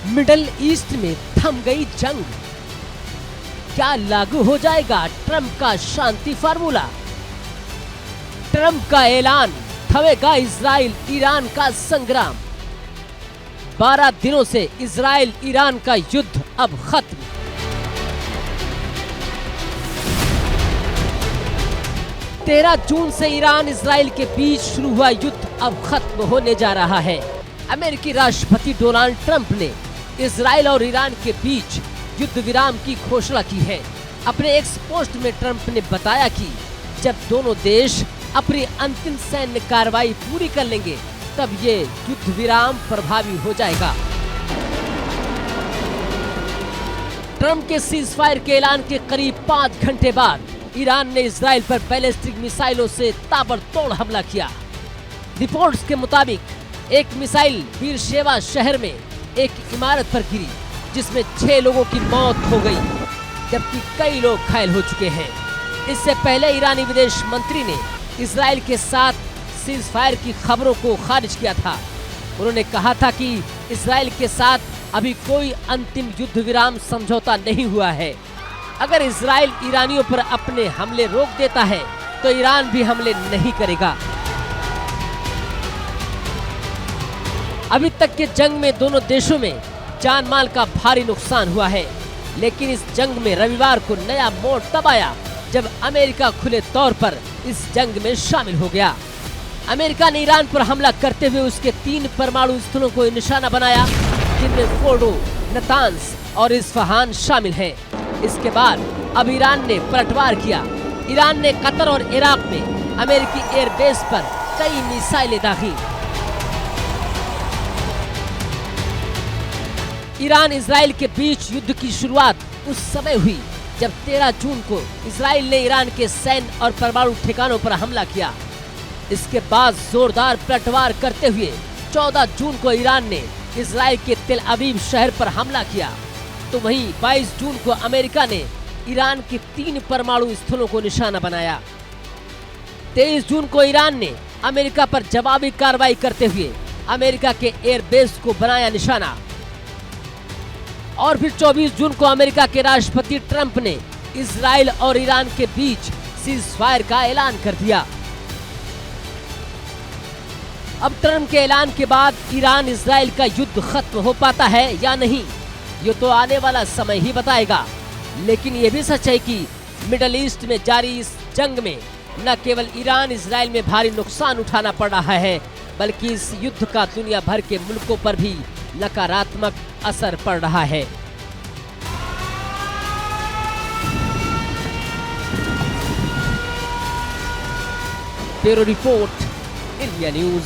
Middle east में थम गई जंग। क्या लागू हो जाएगा ट्रंप का शांति फार्मूला? ट्रंप का ऐलान, थमेगा इजराइल ईरान का संग्राम। 12 दिनों से इजराइल ईरान का युद्ध अब खत्म। तेरह जून से ईरान इजराइल के बीच शुरू हुआ युद्ध अब खत्म होने जा रहा है। अमेरिकी राष्ट्रपति डोनाल्ड ट्रंप ने इजराइल और ईरान के बीच युद्ध विराम की घोषणा की है। अपने एक्स पोस्ट में ट्रंप ने बताया कि जब दोनों देश अपनी अंतिम सैन्य कार्रवाई पूरी कर लेंगे तब ये युद्ध विराम प्रभावी हो जाएगा। ट्रंप के सीज फायर के ऐलान के करीब 5 घंटे बाद ईरान ने इजराइल पर बैलिस्टिक मिसाइलों से ताबड़तोड़ हमला किया। रिपोर्ट्स के मुताबिक एक मिसाइल बीरशेवा शहर में एक इमारत पर गिरी, जिसमें 6 लोगों की मौत हो गई, जबकि कई लोग घायल हो चुके हैं। इससे पहले ईरानी विदेश मंत्री ने इजराइल के साथ सीज फायर की खबरों को खारिज किया था। उन्होंने कहा था कि इजराइल के साथ अभी कोई अंतिम युद्ध विराम समझौता नहीं हुआ है। अगर इजराइल ईरानियों पर अपने हमले रोक देता है तो ईरान भी हमले नहीं करेगा। अभी तक के जंग में दोनों देशों में जान माल का भारी नुकसान हुआ है, लेकिन इस जंग में रविवार को नया मोड़ तब आया जब अमेरिका खुले तौर पर इस जंग में शामिल हो गया। अमेरिका ने ईरान पर हमला करते हुए उसके 3 परमाणु स्थलों को निशाना बनाया, जिनमें फोर्डो, नतांस और इस्फहान शामिल हैं। इसके बाद अब ईरान ने पलटवार किया। ईरान ने कतर और इराक में अमेरिकी एयरबेस पर कई मिसाइलें दागी। ईरान इजराइल के बीच युद्ध की शुरुआत उस समय हुई जब 13 जून को इजराइल ने ईरान के सैन्य और परमाणु ठिकानों पर हमला किया। इसके बाद जोरदार पलटवार करते हुए 14 जून को ईरान ने इजराइल के तेल अवीव शहर पर हमला किया, तो वहीं 22 जून को अमेरिका ने ईरान के 3 परमाणु स्थलों को निशाना बनाया। 23 जून को ईरान ने अमेरिका पर जवाबी कार्रवाई करते हुए अमेरिका के एयरबेस को बनाया निशाना। और फिर 24 जून को अमेरिका के राष्ट्रपति ट्रंप ने इजराइल और ईरान के बीच सीज फायर का ऐलान कर दिया। अब ट्रंप के ऐलान के बाद ईरान इजराइल का युद्ध खत्म हो पाता है या नहीं, ये तो आने वाला समय ही बताएगा। लेकिन ये भी सच है कि मिडल ईस्ट में जारी इस जंग में न केवल ईरान इजराइल में भारी नुकसान उठाना पड़ रहा है, बल्कि इस युद्ध का दुनिया भर के मुल्कों पर भी नकारात्मक असर पड़ रहा है। Bureau report, India news.